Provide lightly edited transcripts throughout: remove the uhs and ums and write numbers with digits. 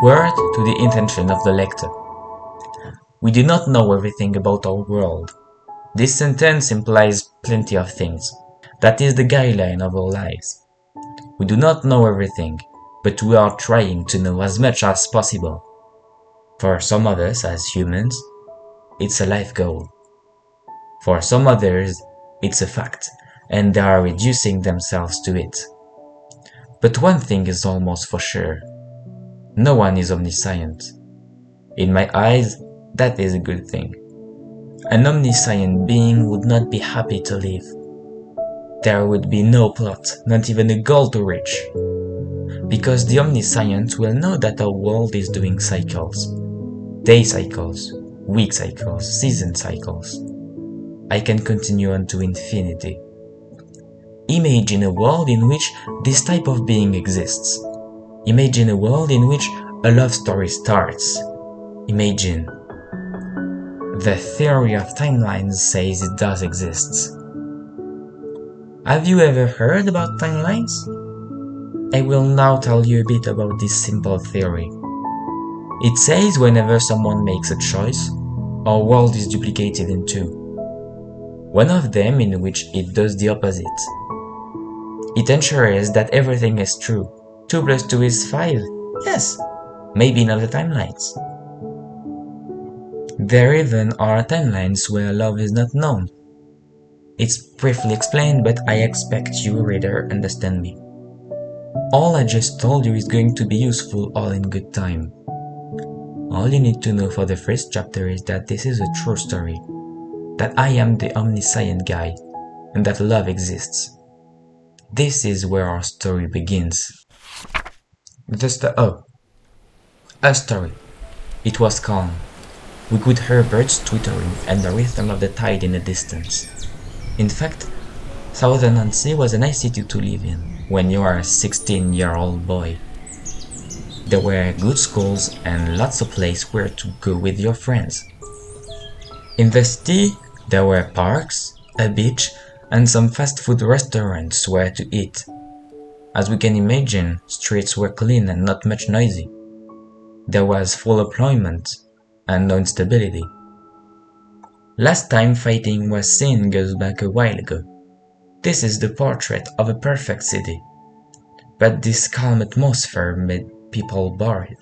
word to the intention of the lector. We do not know everything about our world. This sentence implies plenty of things. That is the guideline of our lives. We do not know everything, but we are trying to know as much as possible. For some of us as humans, it's a life goal. For some others, it's a fact, and they are reducing themselves to it. But one thing is almost for sure. No one is omniscient. In my eyes, that is a good thing. An omniscient being would not be happy to live. There would be no plot, not even a goal to reach. Because the omniscient will know that our world is doing cycles. Day cycles, week cycles, season cycles. I can continue on to infinity. Imagine a world in which this type of being exists. Imagine a world in which a love story starts. Imagine. The theory of timelines says it does exist. Have you ever heard about timelines? I will now tell you a bit about this simple theory. It says whenever someone makes a choice, our world is duplicated in two. One of them in which it does the opposite. It ensures that everything is true. 2 plus 2 is 5. Yes, maybe in other timelines. There even are timelines where love is not known. It's briefly explained, but I expect you, reader, understand me. All I just told you is going to be useful all in good time. All you need to know for the first chapter is that this is a true story, that I am the omniscient guy, and that love exists. This is where our story begins. A story. It was calm. We could hear birds twittering and the rhythm of the tide in the distance. In fact, Southern Nancy was a nice city to live in when you are a 16-year-old boy. There were good schools and lots of places where to go with your friends. In the city, there were parks, a beach, and some fast food restaurants where to eat. As we can imagine, streets were clean and not much noisy. There was full employment and no instability. Last time fighting was seen goes back a while ago. This is the portrait of a perfect city. But this calm atmosphere made people bored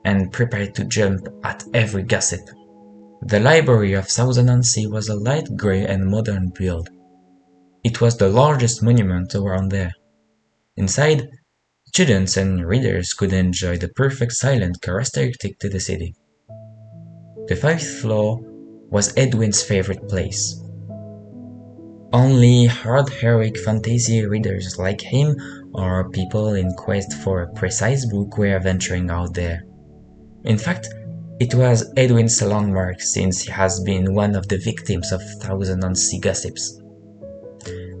and prepared to jump at every gossip. The library of Southern Nancy was a light grey and modern build. It was the largest monument around there. Inside, students and readers could enjoy the perfect silence characteristic to the city. The 5th floor was Edwin's favorite place. Only hard heroic fantasy readers like him or people in quest for a precise book were venturing out there. In fact, it was Edwin's landmark since he has been one of the victims of Thousand Nancy gossips.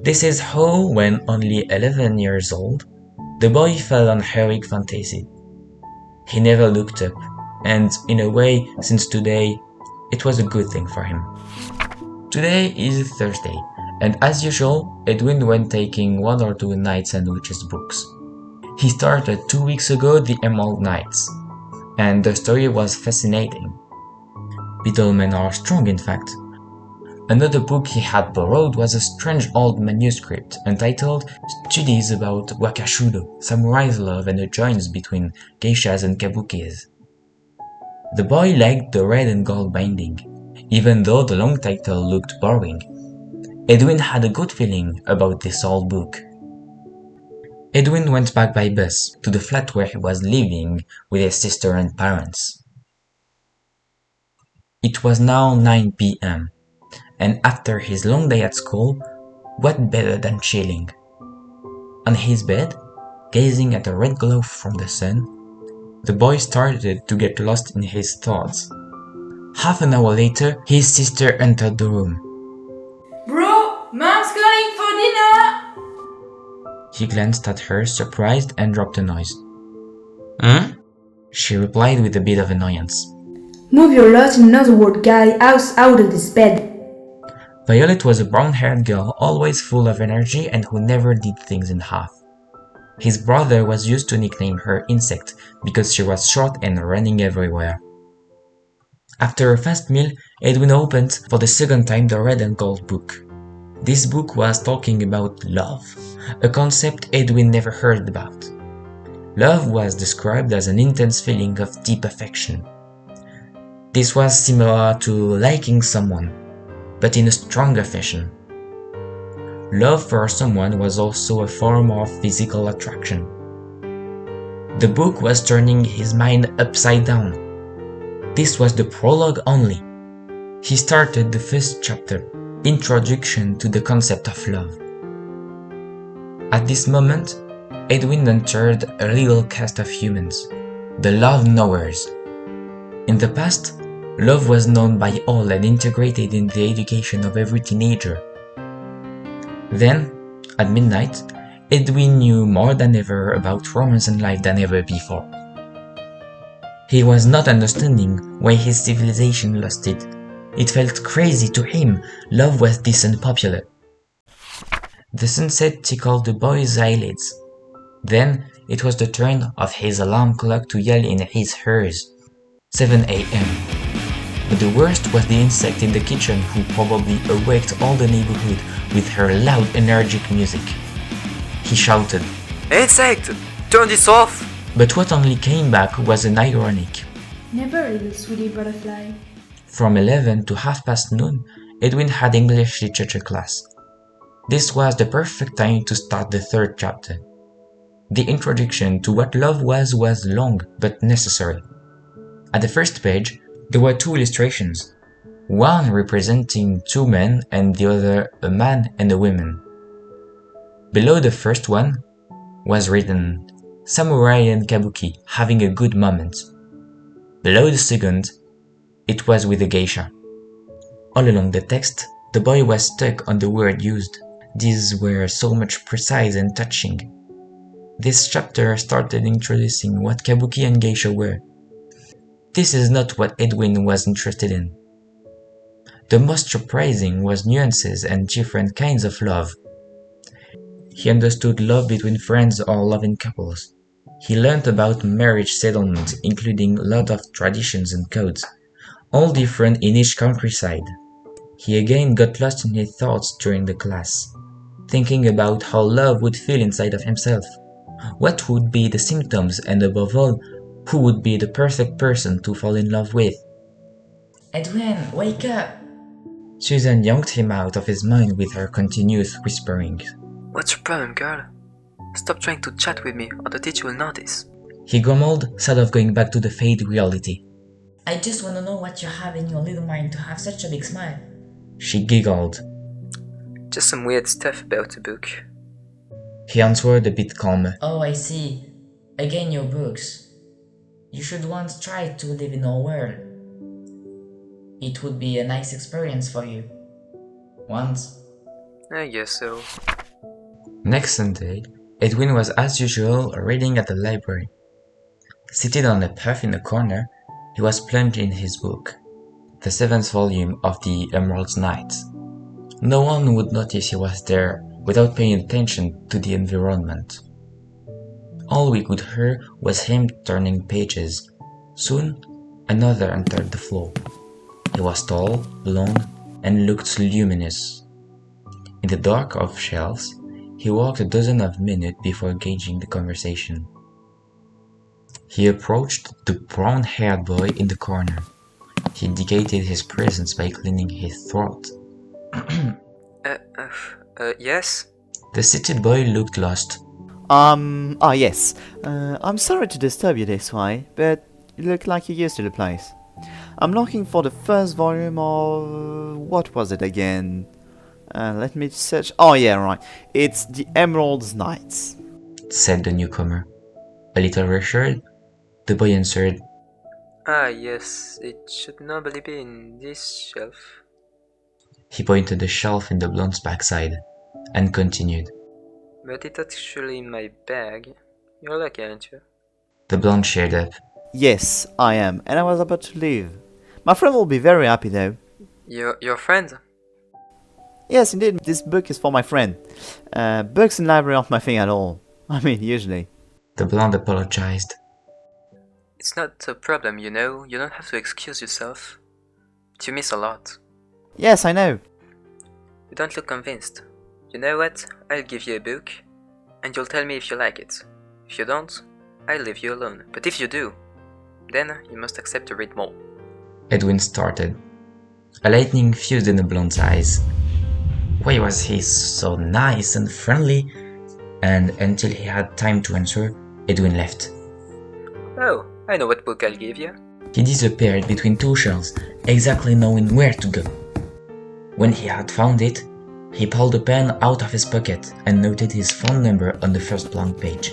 This is how, when only 11 years old, the boy fell on heroic fantasy. He never looked up, and in a way, since today, it was a good thing for him. Today is Thursday, and as usual, Edwin went taking 1 or 2 night sandwiches books. He started 2 weeks ago the Emerald Nights, and the story was fascinating. Beetlemen are strong, in fact. Another book he had borrowed was a strange old manuscript entitled Studies about Wakashudo, Samurai's Love and the Joins between Geishas and Kabukis. The boy liked the red and gold binding, even though the long title looked boring. Edwin had a good feeling about this old book. Edwin went back by bus to the flat where he was living with his sister and parents. It was now 9 p.m. and after his long day at school, what better than chilling? On his bed, gazing at the red glow from the sun, the boy started to get lost in his thoughts. Half an hour later, his sister entered the room. Bro, Mom's calling for dinner! He glanced at her, surprised, and dropped a noise. Huh? She replied with a bit of annoyance. Move your lot in another word, guy, out of this bed. Violet was a brown-haired girl, always full of energy and who never did things in half. His brother was used to nickname her Insect because she was short and running everywhere. After a fast meal, Edwin opened for the second time the red and gold book. This book was talking about love, a concept Edwin never heard about. Love was described as an intense feeling of deep affection. This was similar to liking someone, but in a stronger fashion. Love for someone was also a form of physical attraction. The book was turning his mind upside down. This was the prologue only. He started the first chapter, Introduction to the Concept of Love. At this moment, Edwin entered a little caste of humans, the love knowers. In the past, love was known by all and integrated in the education of every teenager. Then, at midnight, Edwin knew more than ever about romance and life than ever before. He was not understanding why his civilization lost it. It felt crazy to him. Love was this unpopular. The sunset tickled the boy's eyelids. Then it was the turn of his alarm clock to yell in his ears. 7 a.m. But the worst was the insect in the kitchen who probably awaked all the neighborhood with her loud, energetic music. He shouted, "Insect! Turn this off!" But what only came back was an ironic. Never, little sweetie butterfly. From 11 to half past noon, Edwin had English literature class. This was the perfect time to start the third chapter. The introduction to what love was long but necessary. At the first page, there were two illustrations, one representing two men and the other a man and a woman. Below the first one was written, Samurai and Kabuki having a good moment. Below the second, it was with a geisha. All along the text, the boy was stuck on the word used. These were so much precise and touching. This chapter started introducing what Kabuki and geisha were. This is not what Edwin was interested in. The most surprising was nuances and different kinds of love. He understood love between friends or loving couples. He learned about marriage settlement, including a lot of traditions and codes, all different in each countryside. He again got lost in his thoughts during the class, thinking about how love would feel inside of himself. What would be the symptoms, and above all, who would be the perfect person to fall in love with? Edwin, wake up! Susan yanked him out of his mind with her continuous whispering. What's your problem, girl? Stop trying to chat with me, or the teacher will notice. He grumbled, sad of going back to the fade reality. I just want to know what you have in your little mind to have such a big smile. She giggled. Just some weird stuff about the book. He answered a bit calmer. Oh, I see. Again your books. You should once try to live in our world. It would be a nice experience for you. Once. I guess so. Next Sunday, Edwin was as usual reading at the library. Seated on a puff in a corner, he was plunged in his book, the 7th volume of the Emerald Nights. No one would notice he was there without paying attention to the environment. All we could hear was him turning pages. Soon, another entered the floor. He was tall, blond, and looked luminous. In the dark of shelves, he walked a dozen of minutes before gauging the conversation. He approached the brown-haired boy in the corner. He indicated his presence by clearing his throat. Yes? The seated boy looked lost. Yes. I'm sorry to disturb you this way, but you look like you're used to the place. I'm looking for the first volume of... what was it again? Let me search... Oh yeah, right. It's The Emerald Nights, said the newcomer. A little reassured, the boy answered, Ah, yes, it should normally be in this shelf. He pointed the shelf in the blonde's backside, and continued. But it's actually in my bag. You're lucky, aren't you? The blonde cheered up. Yes, I am, and I was about to leave. My friend will be very happy though. Your friend? Yes, indeed, this book is for my friend. Books in library aren't my thing at all. I mean, usually. The blonde apologized. It's not a problem, you know. You don't have to excuse yourself. But you miss a lot. Yes, I know. You don't look convinced. You know what? I'll give you a book, and you'll tell me if you like it. If you don't, I'll leave you alone. But if you do, then you must accept to read more. Edwin started. A lightning fused in the blonde's eyes. Why was he so nice and friendly? And until he had time to answer, Edwin left. Oh, I know what book I'll give you. He disappeared between two shelves, exactly knowing where to go. When he had found it, he pulled a pen out of his pocket and noted his phone number on the first blank page.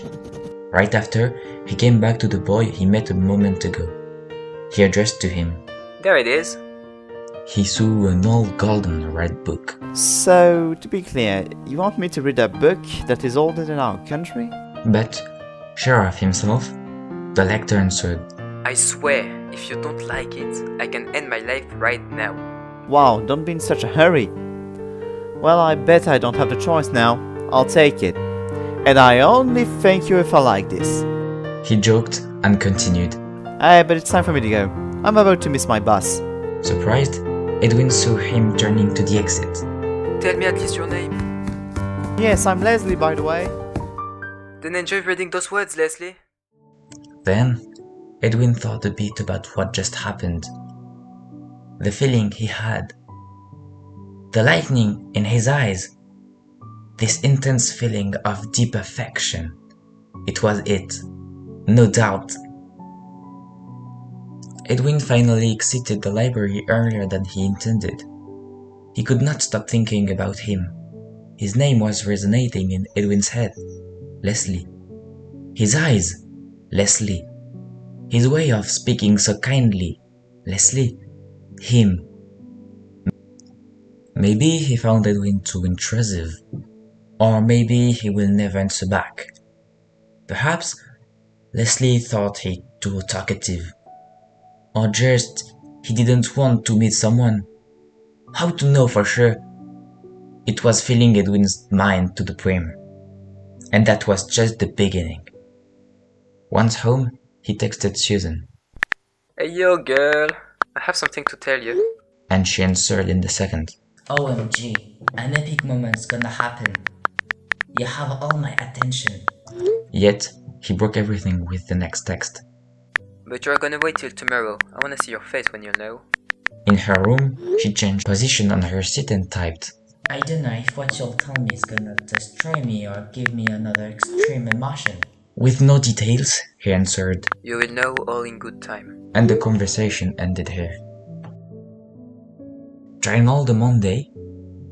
Right after, he came back to the boy he met a moment ago. He addressed to him. There it is. He saw an old golden red book. So, to be clear, you want me to read a book that is older than our country? But, sure of himself, the lector answered. I swear, if you don't like it, I can end my life right now. Wow, don't be in such a hurry. Well, I bet I don't have the choice now. I'll take it. And I only thank you if I like this. He joked and continued. Hey, but it's time for me to go. I'm about to miss my bus. Surprised, Edwin saw him turning to the exit. Tell me at least your name. Yes, I'm Leslie, by the way. Then enjoy reading those words, Leslie. Then, Edwin thought a bit about what just happened. The feeling he had. The lightning in his eyes. This intense feeling of deep affection. It was it. No doubt. Edwin finally exited the library earlier than he intended. He could not stop thinking about him. His name was resonating in Edwin's head. Leslie. His eyes. Leslie. His way of speaking so kindly. Leslie. Him. Maybe he found Edwin too intrusive. Or maybe he will never answer back. Perhaps Leslie thought he too talkative. Or just he didn't want to meet someone. How to know for sure? It was filling Edwin's mind to the brim. And that was just the beginning. Once home, he texted Susan. Hey yo, girl. I have something to tell you. And she answered in the second. OMG, an epic moment's gonna happen. You have all my attention. Yet, he broke everything with the next text. But you're gonna wait till tomorrow. I wanna see your face when you know. In her room, she changed position on her seat and typed. I don't know if what you'll tell me is gonna destroy me or give me another extreme emotion. With no details, he answered. You will know all in good time. And the conversation ended here. During all the Monday,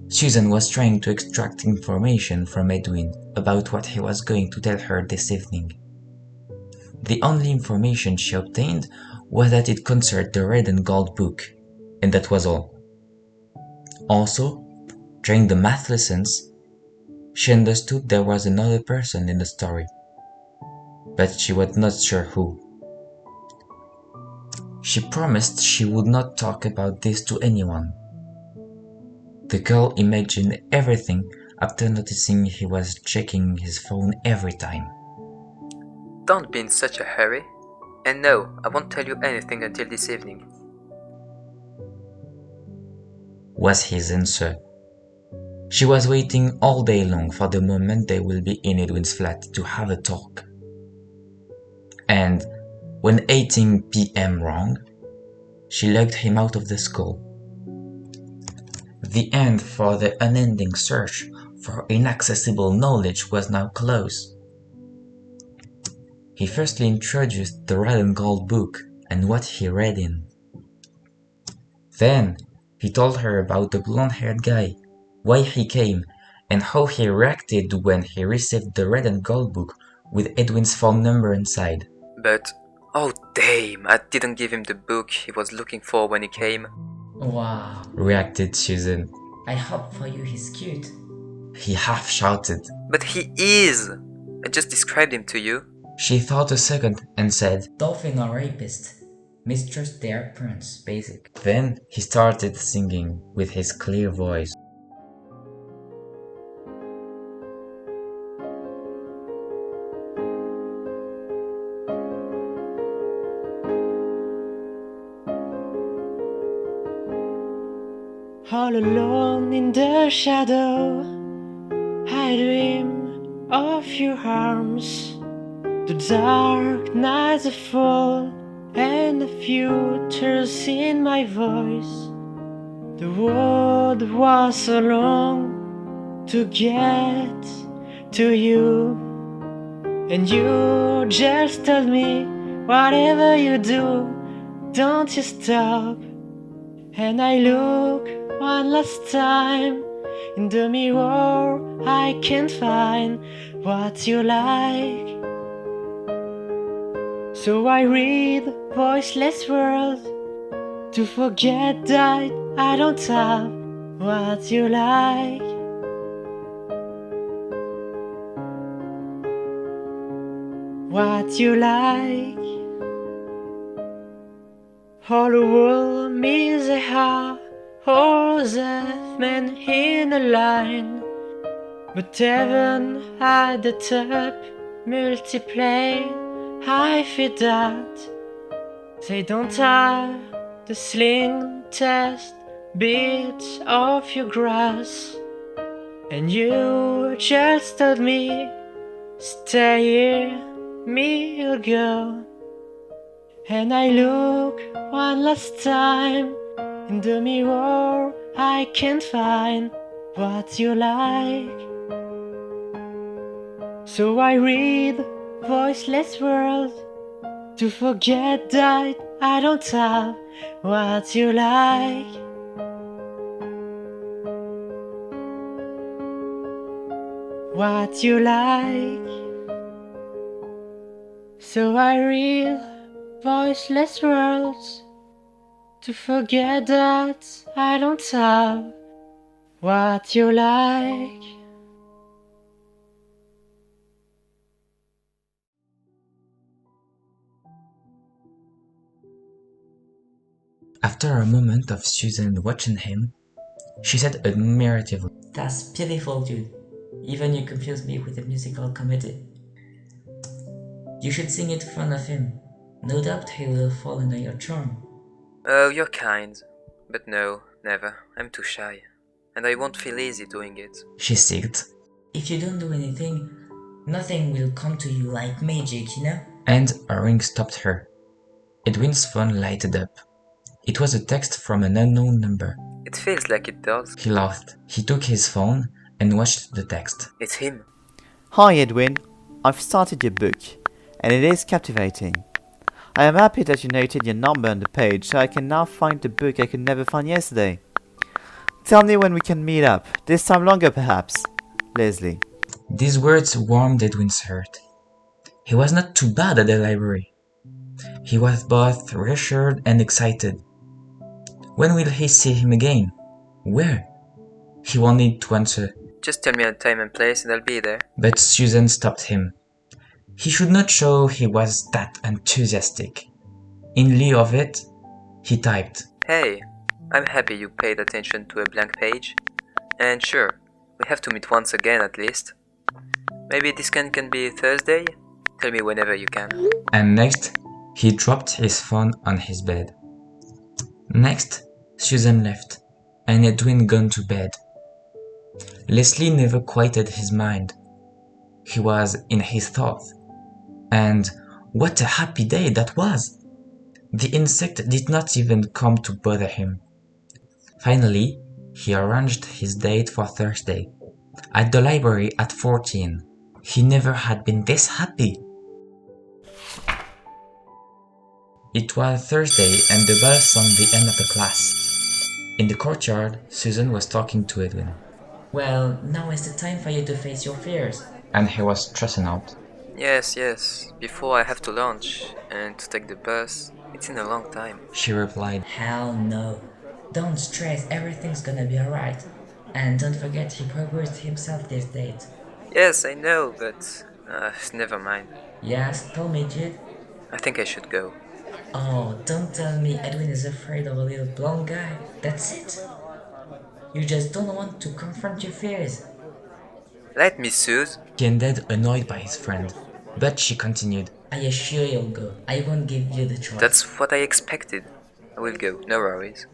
Susan was trying to extract information from Edwin about what he was going to tell her this evening. The only information she obtained was that it concerned the red and gold book, and that was all. Also, during the math lessons, she understood there was another person in the story, but she was not sure who. She promised she would not talk about this to anyone. The girl imagined everything after noticing he was checking his phone every time. Don't be in such a hurry. And no, I won't tell you anything until this evening. Was his answer. She was waiting all day long for the moment they will be in Edwin's flat to have a talk. And when 18 p.m. rang, she lugged him out of the school. The end for the unending search for inaccessible knowledge was now close. He firstly introduced the red and gold book and what he read in. Then he told her about the blonde-haired guy, why he came, and how he reacted when he received the red and gold book with Edwin's phone number inside. But, oh damn, I didn't give him the book he was looking for when he came. Wow, Reacted Susan. I hope for you he's cute. He half shouted. But he is! I just described him to you. She thought a second and said, Dolphin or rapist, mistrust their appearance, basic. Then he started singing with his clear voice. all alone in the shadow. I dream of your arms. The dark nights fall and the future's in my voice. The road was so long to get to you, and you just told me, whatever you do, don't you stop. And I look one last time in the mirror, I can't find what you like. So I read voiceless words to forget that I don't have what you like. What you like. All the world means a heart, all that men in a line. But heaven at the top multiply, I feel that they don't have the sling test bits of your grass. And you just told me, stay here, me will go. And I look one last time in the mirror, I can't find what you like. So I read voiceless words to forget that I don't have what you like. What you like. So I read voiceless words to forget that I don't have what you like. After a moment of Susan watching him, she said admiratively, That's pitiful, dude. Even you confuse me with a musical comedy. You should sing it in front of him. No doubt he will fall under your charm. Oh, you're kind. But no, never. I'm too shy. And I won't feel easy doing it. she sighed, If you don't do anything, nothing will come to you like magic, you know? and a ring stopped her. Edwin's phone lighted up. It was a text from an unknown number. It feels like it does. He laughed. He took his phone and watched the text. It's him. Hi Edwin, I've started your book, and it is captivating. I am happy that you noted your number on the page, so I can now find the book I could never find yesterday. Tell me when we can meet up, this time longer perhaps. Leslie. These words warmed Edwin's heart. He was not too bad at the library. He was both reassured and excited. When will he see him again? Where? He wanted to answer, Just tell me a time and place and I'll be there. but Susan stopped him. He should not show he was that enthusiastic. In lieu of it, he typed, Hey, I'm happy you paid attention to a blank page. And sure, we have to meet once again at least. Maybe this can be Thursday? Tell me whenever you can. and next, he dropped his phone on his bed. Next, Susan left, and Edwin gone to bed. Leslie never quieted his mind. He was in his thoughts. And what a happy day that was! The insect did not even come to bother him. Finally, he arranged his date for Thursday, at the library at 14. He never had been this happy. It was Thursday and the bell sung the end of the class. In the courtyard, Susan was talking to Edwin, Well, now is the time for you to face your fears. and he was stressing out. Yes, before I have to lunch and to take the bus. It's in a long time. She replied, Hell no. Don't stress, everything's gonna be alright. And don't forget he proposed himself this date. Yes, I know, but never mind. Yes, tell me, dude. I think I should go. Oh, don't tell me Edwin is afraid of a little blonde guy. That's it. You just don't want to confront your fears. Let me, Suze. he ended annoyed by his friend. But she continued, I assure you'll go. I won't give you the choice. That's what I expected. I will go, no worries.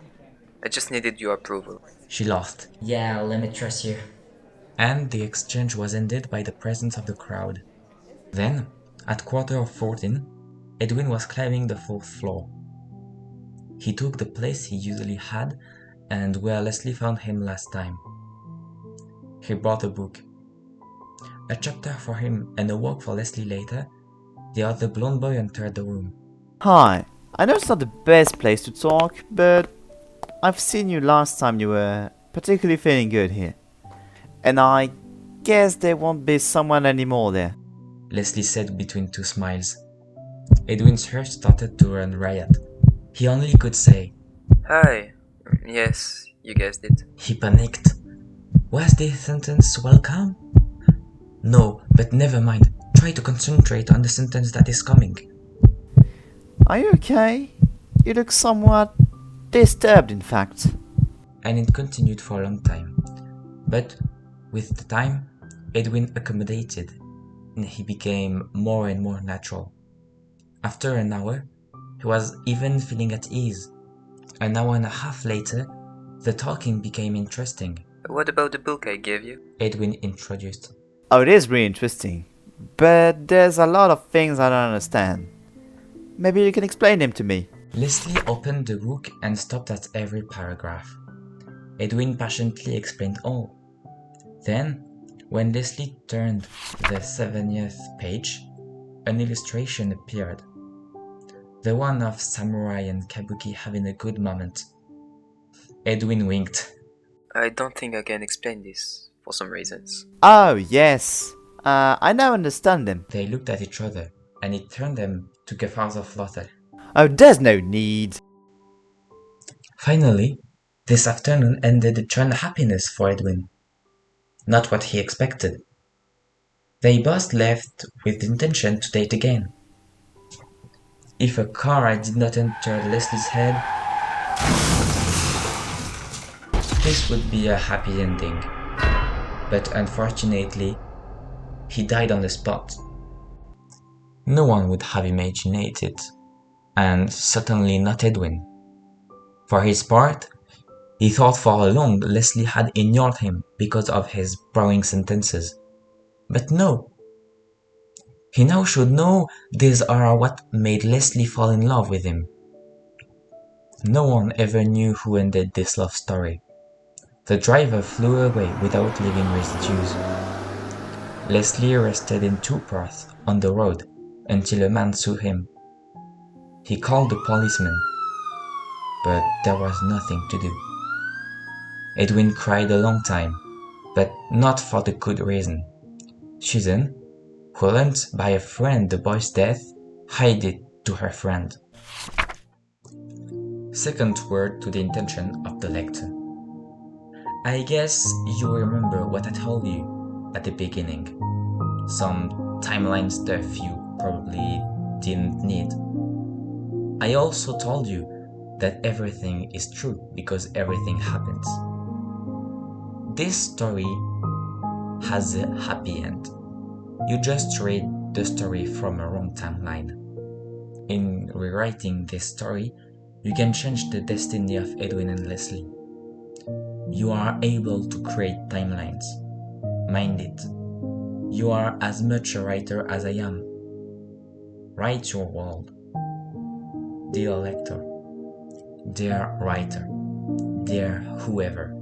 I just needed your approval. She laughed, Yeah, let me trust you. and the exchange was ended by the presence of the crowd. Then, at 14:15, Edwin was climbing the 4th floor. He took the place he usually had and where Leslie found him last time. He brought a book. A chapter for him and a walk for Leslie later, the other blonde boy entered the room. Hi, I know it's not the best place to talk, but I've seen you last time you were particularly feeling good here. And I guess there won't be someone anymore there. Leslie said between two smiles. Edwin's heart started to run riot. He only could say, Hi. Yes, you guessed it. he panicked. Was this sentence welcome? No, but never mind. Try to concentrate on the sentence that is coming. Are you okay? You look somewhat disturbed, in fact. And it continued for a long time. But with the time, Edwin accommodated, and he became more and more natural. After an hour, he was even feeling at ease. An hour and a half later, the talking became interesting. What about the book I gave you? Edwin introduced. Oh, it is really interesting. But there's a lot of things I don't understand. Maybe you can explain them to me. Leslie opened the book and stopped at every paragraph. Edwin patiently explained all. Then, when Leslie turned the 70th page, an illustration appeared. The one of Samurai and Kabuki having a good moment. Edwin winked. I don't think I can explain this, for some reasons. Oh, yes. I now understand them. They looked at each other, and it turned them to guffaws of laughter. Oh, there's no need. Finally, this afternoon ended in giant happiness for Edwin. Not what he expected. They both left with the intention to date again. If a car did not enter Leslie's head, this would be a happy ending. But unfortunately, he died on the spot. No one would have imagined it, and certainly not Edwin. For his part, he thought for long Leslie had ignored him because of his boring sentences. But no. He now should know these are what made Leslie fall in love with him. No one ever knew who ended this love story. The driver flew away without leaving residues. Leslie rested in two paths on the road until a man saw him. He called the policeman, but there was nothing to do. Edwin cried a long time, but not for the good reason. Susan, who learned by a friend the boy's death, hid it to her friend. Second word to the intention of the lecture. I guess you remember what I told you at the beginning. Some timeline stuff you probably didn't need. I also told you that everything is true because everything happens. This story has a happy end. You just read the story from a wrong timeline. In rewriting this story, you can change the destiny of Edwin and Leslie. You are able to create timelines. Mind it. You are as much a writer as I am. Write your world. Dear lector, dear writer, dear whoever,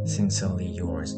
sincerely yours.